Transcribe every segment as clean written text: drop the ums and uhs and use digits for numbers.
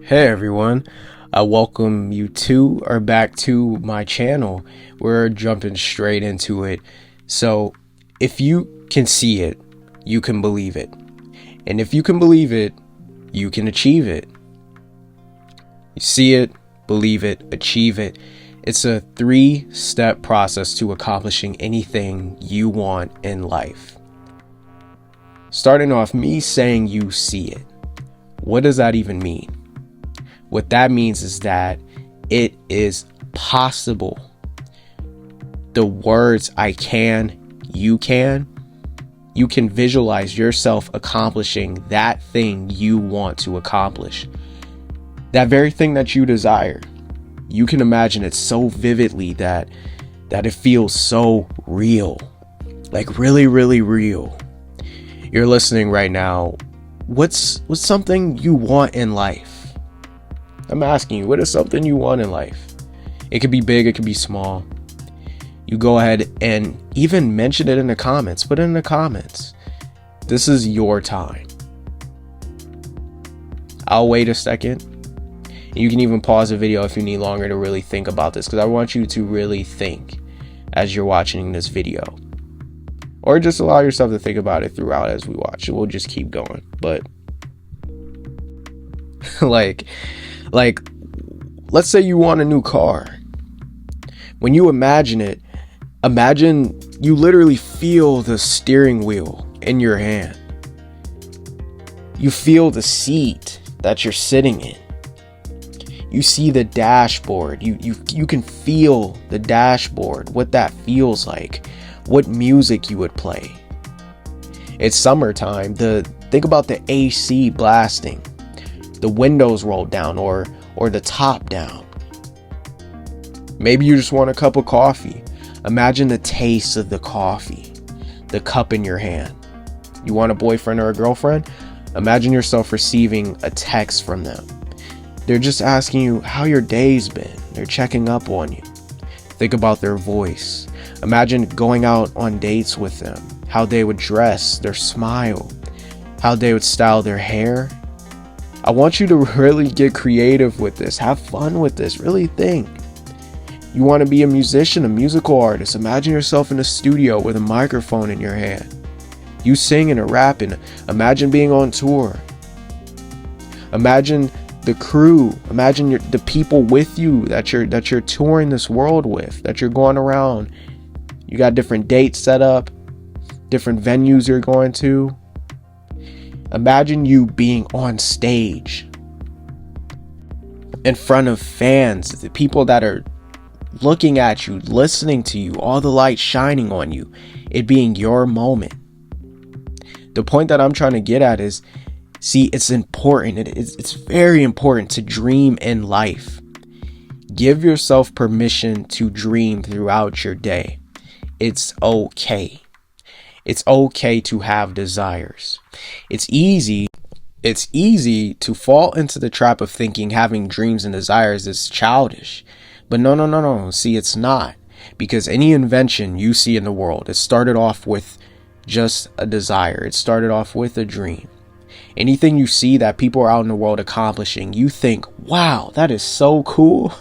Hey everyone, I welcome you to or back to my channel. We're jumping straight into it. So if you can see it, you can believe it. And if you can believe it, you can achieve it. You see it, believe it, achieve it. It's a 3-step process to accomplishing anything you want in life. Starting off, me saying you see it. What does that even mean? What that means is that it is possible. The words I can, you can visualize yourself accomplishing that thing you want to accomplish. That very thing that you desire. You can imagine it so vividly that it feels so real. Like really, really real. You're listening right now. What's something you want in life? I'm asking you, what is something you want in life? It could be big, it could be small. You go ahead and even mention it in the comments. Put it in the comments. This is your time. I'll wait a second. You can even pause the video if you need longer to really think about this, because I want you to really think as you're watching this video. Or just allow yourself to think about it throughout as we watch. We'll just keep going. But like let's say you want a new car. When you imagine it, imagine you literally feel the steering wheel in your hand. You feel the seat that you're sitting in. You see the dashboard. You can feel the dashboard, what that feels like, what music you would play. It's summertime. Think about the AC blasting, the windows rolled down or the top down. Maybe you just want a cup of coffee. Imagine the taste of the coffee, the cup in your hand. You want a boyfriend or a girlfriend? Imagine yourself receiving a text from them. They're just asking you how your day's been. They're checking up on you. Think about their voice. Imagine going out on dates with them, how they would dress, their smile, how they would style their hair. I want you to really get creative with this. Have fun with this. Really think. You want to be a musician, a musical artist. Imagine yourself in a studio with a microphone in your hand. You singing or rapping. Imagine being on tour. Imagine the crew. Imagine the people with you that you're touring this world with, that you're going around. You got different dates set up, different venues you're going to. Imagine you being on stage in front of fans, the people that are looking at you, listening to you, all the light shining on you, it being your moment. The point that I'm trying to get at is, see, it's important. It's very important to dream in life. Give yourself permission to dream throughout your day. It's okay. It's okay to have desires. It's easy to fall into the trap of thinking having dreams and desires is childish. But no. See, it's not. Because any invention you see in the world, it started off with just a desire. It started off with a dream. Anything you see that people are out in the world accomplishing, you think, wow, that is so cool.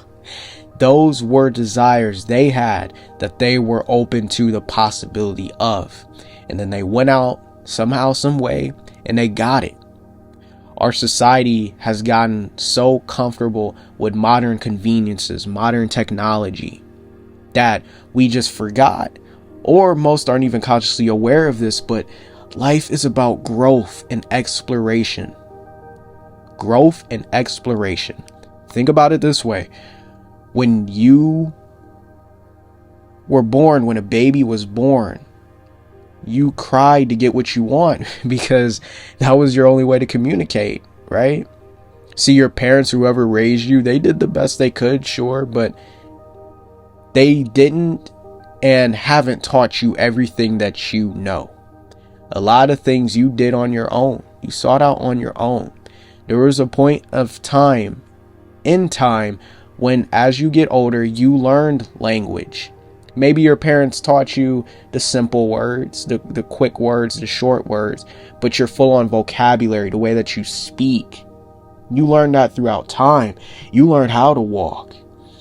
Those were desires they had that they were open to the possibility of. And then they went out somehow, some way, and they got it. Our society has gotten so comfortable with modern conveniences, modern technology, that we just forgot, or most aren't even consciously aware of this, but life is about growth and exploration. Growth and exploration. Think about it this way. When you were born, when a baby was born, you cried to get what you want because that was your only way to communicate, right? See, your parents, whoever raised you, they did the best they could, sure, but they didn't and haven't taught you everything that you know. A lot of things you did on your own. You sought out on your own. There was a point of time, when as you get older, you learned language. Maybe your parents taught you the simple words, the quick words, the short words, but your full-on vocabulary, the way that you speak, You learn that throughout time. You learn how to walk.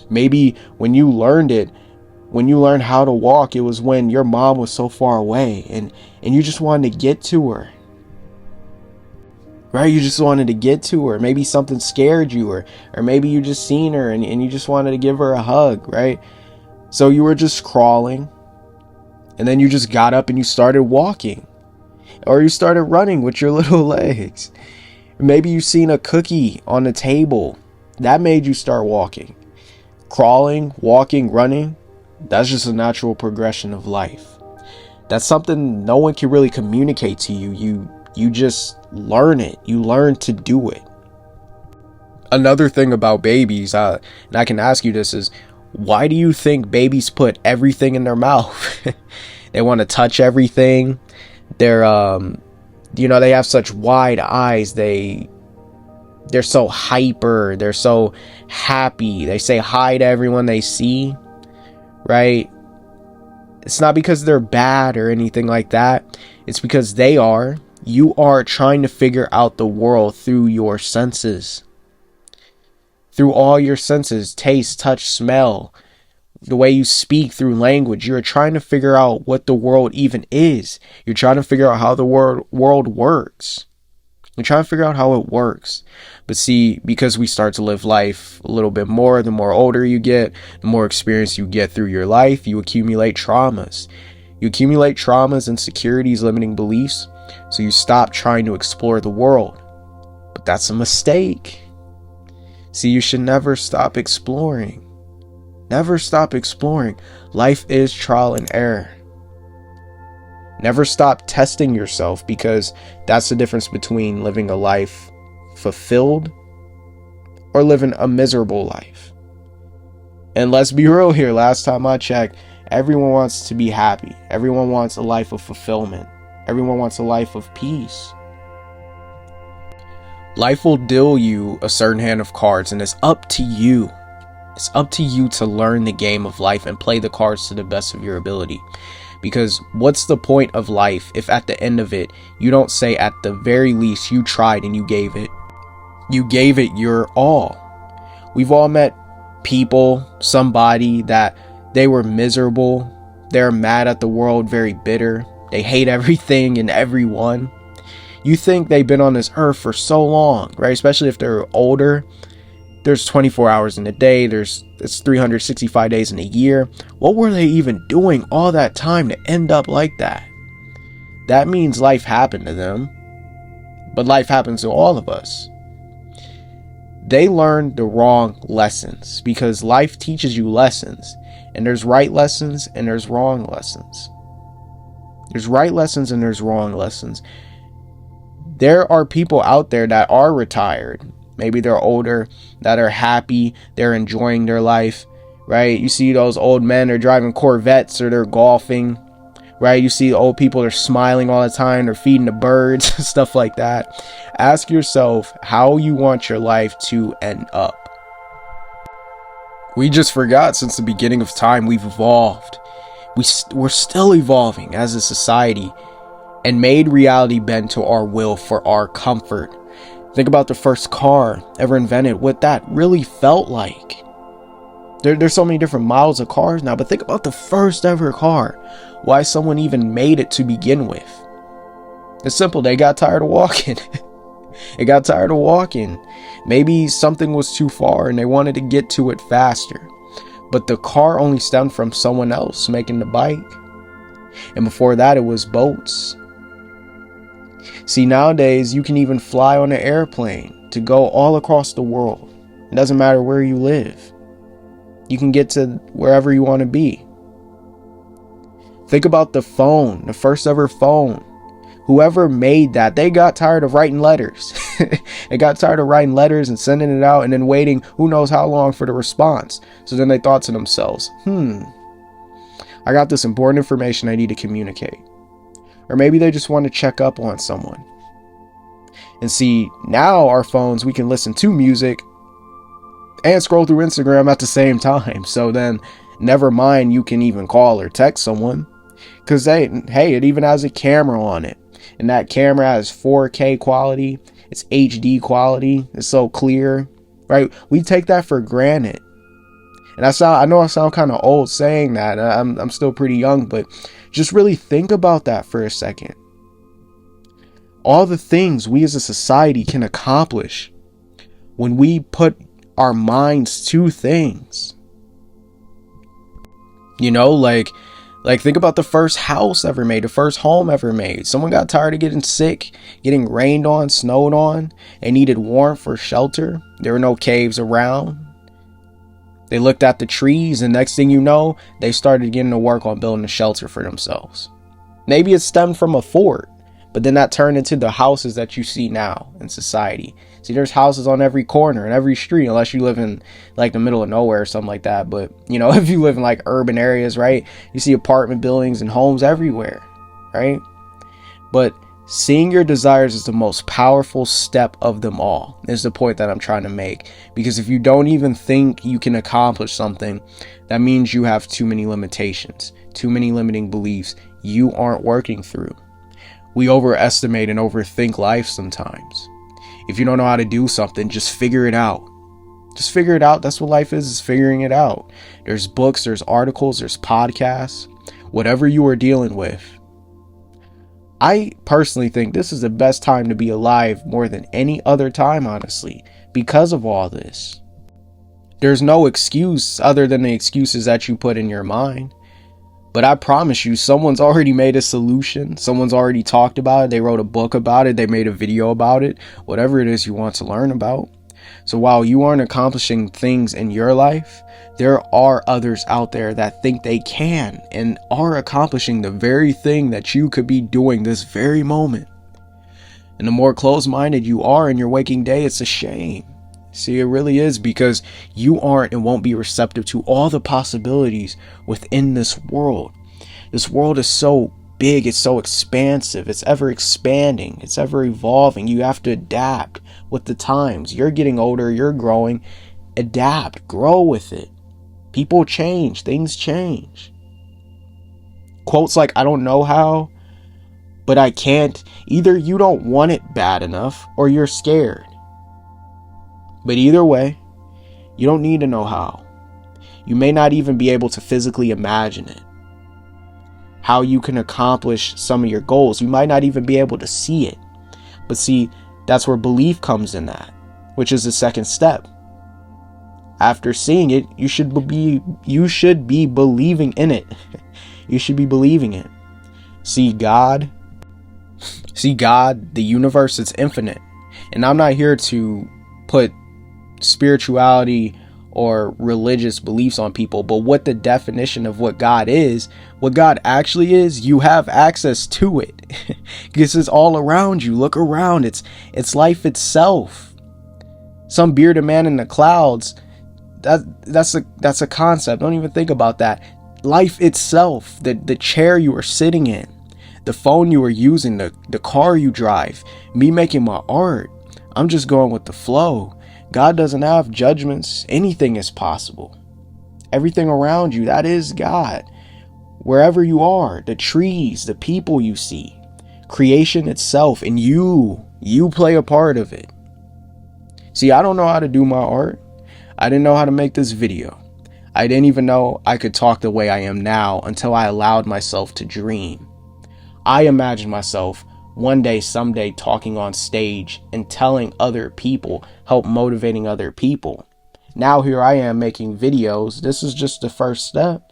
Maybe when you learned how to walk, it was when your mom was so far away and you just wanted to get to her. Right? You just wanted to get to her. Maybe something scared you, or maybe you just seen her and you just wanted to give her a hug, right? So you were just crawling, and then you just got up and you started walking, or you started running with your little legs. Maybe you seen a cookie on the table. That made you start walking. Crawling, walking, running, that's just a natural progression of life. That's something no one can really communicate to you. You just learn it. You learn to do it. Another thing about babies, and I can ask you this, is why do you think babies put everything in their mouth? They want to touch everything. They're, they have such wide eyes. They're so hyper. They're so happy. They say hi to everyone they see, right? It's not because they're bad or anything like that. It's because you are trying to figure out the world through your senses. Through all your senses, taste, touch, smell, the way you speak, through language. You're trying to figure out what the world even is. You're trying to figure out how the world works. You're trying to figure out how it works. But see, because we start to live life a little bit more, the more older you get, the more experience you get through your life, you accumulate traumas. You accumulate traumas, insecurities, limiting beliefs. So you stop trying to explore the world. But that's a mistake. See, you should never stop exploring. Never stop exploring. Life is trial and error. Never stop testing yourself, because that's the difference between living a life fulfilled or living a miserable life. And let's be real here. Last time I checked, everyone wants to be happy. Everyone wants a life of fulfillment. Everyone wants a life of peace. Life will deal you a certain hand of cards, and it's up to you. It's up to you to learn the game of life and play the cards to the best of your ability. Because what's the point of life if at the end of it, you don't say at the very least you tried and you gave it your all. We've all met people, somebody that they were miserable. They're mad at the world, very bitter. They hate everything and everyone. You think they've been on this earth for so long, right? Especially if they're older. There's 24 hours in a day. It's 365 days in a year. What were they even doing all that time to end up like that? That means life happened to them. But life happens to all of us. They learned the wrong lessons, because life teaches you lessons. And there's right lessons and there's wrong lessons. There's right lessons and there's wrong lessons. There are people out there that are retired. Maybe they're older, that are happy, they're enjoying their life, right? You see those old men, they're driving Corvettes or they're golfing, right? You see old people, they're smiling all the time, they're feeding the birds, stuff like that. Ask yourself how you want your life to end up. We just forgot, since the beginning of time, we've evolved. We're still evolving as a society, and made reality bend to our will for our comfort. Think about the first car ever invented, what that really felt like. There's so many different models of cars now, but think about the first ever car. Why someone even made it to begin with. It's simple, they got tired of walking. They got tired of walking. Maybe something was too far and they wanted to get to it faster. But the car only stemmed from someone else making the bike. And before that, it was boats. See, nowadays, you can even fly on an airplane to go all across the world. It doesn't matter where you live. You can get to wherever you want to be. Think about the phone, the first ever phone. Whoever made that, they got tired of writing letters. They got tired of writing letters and sending it out and then waiting who knows how long for the response. So then they thought to themselves, I got this important information I need to communicate. Or maybe they just want to check up on someone. And see, now our phones, we can listen to music and scroll through Instagram at the same time. So then, never mind, you can even call or text someone. Because hey, it even has a camera on it. And that camera has 4K quality. It's HD quality. It's so clear, right? We take that for granted. And I know I sound kind of old saying that. I'm still pretty young, but just really think about that for a second. All the things we as a society can accomplish when we put our minds to things. Like think about the first house ever made, the first home ever made. Someone got tired of getting sick, getting rained on, snowed on, and needed warmth or shelter. There were no caves around. They looked at the trees, and next thing you know, they started getting to work on building a shelter for themselves. Maybe it stemmed from a fort, but then that turned into the houses that you see now in society. See, there's houses on every corner and every street, unless you live in like the middle of nowhere or something like that. But, if you live in like urban areas, right, you see apartment buildings and homes everywhere, right? But seeing your desires is the most powerful step of them all, is the point that I'm trying to make. Because if you don't even think you can accomplish something, that means you have too many limitations, too many limiting beliefs you aren't working through. We overestimate and overthink life sometimes. If you don't know how to do something, just figure it out. Just figure it out. That's what life is figuring it out. There's books, there's articles, there's podcasts, whatever you are dealing with. I personally think this is the best time to be alive more than any other time, honestly, because of all this. There's no excuse other than the excuses that you put in your mind. But I promise you, someone's already made a solution. Someone's already talked about it. They wrote a book about it. They made a video about it. Whatever it is you want to learn about. So while you aren't accomplishing things in your life, there are others out there that think they can and are accomplishing the very thing that you could be doing this very moment. And the more closed-minded you are in your waking day, it's a shame. See, it really is, because you aren't and won't be receptive to all the possibilities within this world. This world is so big, it's so expansive, it's ever expanding, it's ever evolving. You have to adapt with the times. You're getting older, you're growing. Adapt, grow with it. People change, things change. Quotes like, I don't know how, but I can't. Either you don't want it bad enough or you're scared. But either way, you don't need to know how. You may not even be able to physically imagine it. How you can accomplish some of your goals. You might not even be able to see it. But see, that's where belief comes in that, which is the second step. After seeing it, you should be believing in it. You should be believing it. See God, the universe, it's infinite. And I'm not here to put spirituality or religious beliefs on people, but what the definition of what God is, what God actually is, you have access to it. Because it's all around you. Look around. It's life itself. Some bearded man in the clouds, that's a concept. Don't even think about that. Life itself, the chair you are sitting in, the phone you are using, the car you drive, me making my art, I'm just going with the flow. God doesn't have judgments. Anything is possible. Everything around you, that is God. Wherever you are, the trees, the people you see, creation itself, and you play a part of it. See, I don't know how to do my art. I didn't know how to make this video. I didn't even know I could talk the way I am now until I allowed myself to dream. I imagined myself one day, someday, talking on stage and telling other people, help motivating other people. Now here I am making videos. This is just the first step.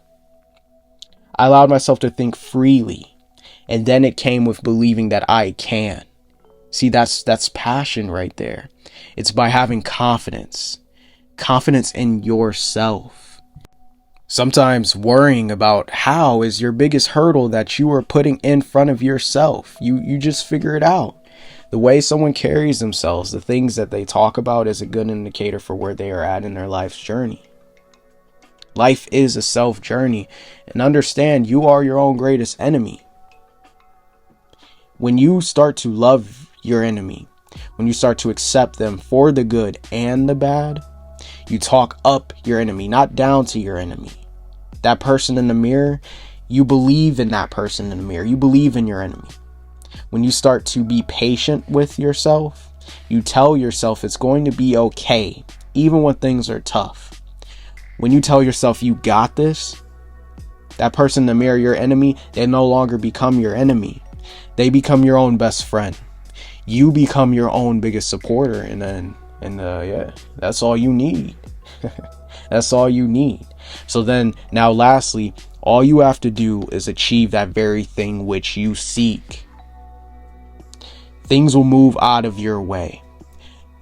I allowed myself to think freely, and then it came with believing that I can. See, that's passion right there. It's by having confidence in yourself. Sometimes worrying about how is your biggest hurdle that you are putting in front of yourself. You just figure it out. The way someone carries themselves, the things that they talk about, is a good indicator for where they are at in their life's journey. Life is a self journey, and understand you are your own greatest enemy. When you start to love your enemy, when you start to accept them for the good and the bad, you talk up your enemy, not down to your enemy. That person in the mirror, you believe in that person in the mirror. You believe in your enemy. When you start to be patient with yourself You tell yourself it's going to be okay, even when things are tough. When you tell yourself you got this, that person in the mirror, your enemy, they no longer become your enemy. They become your own best friend. You become your own biggest supporter, and yeah, that's all you need. That's all you need. So then, now lastly, all you have to do is achieve that very thing which you seek. Things will move out of your way.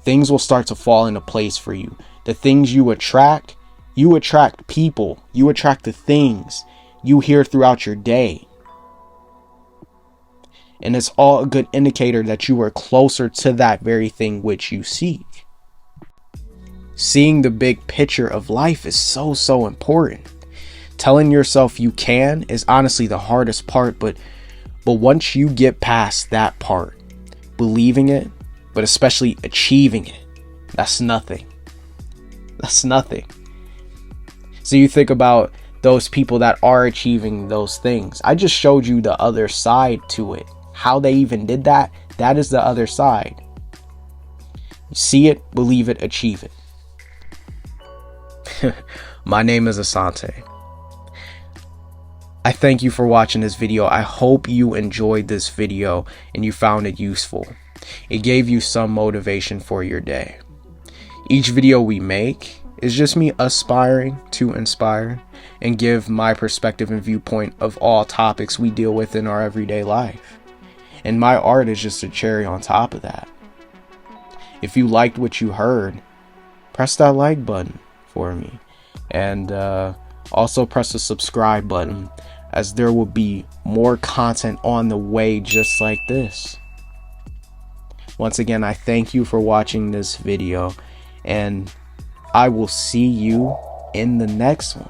Things will start to fall into place for you. The things you attract people, you attract the things you hear throughout your day. And it's all a good indicator that you are closer to that very thing which you seek. Seeing the big picture of life is so important. Telling yourself you can is honestly the hardest part, but once you get past that part, believing it, but especially achieving it, that's nothing. That's nothing. So you think about those people that are achieving those things. I just showed you the other side to it. How they even did that, that is the other side. See it, believe it, achieve it. My name is Asante. I thank you for watching this video. I hope you enjoyed this video and you found it useful. It gave you some motivation for your day. Each video we make is just me aspiring to inspire and give my perspective and viewpoint of all topics we deal with in our everyday life. And my art is just a cherry on top of that. If you liked what you heard, press that like button for me. And also press the subscribe button, as there will be more content on the way just like this. Once again, I thank you for watching this video, and I will see you in the next one.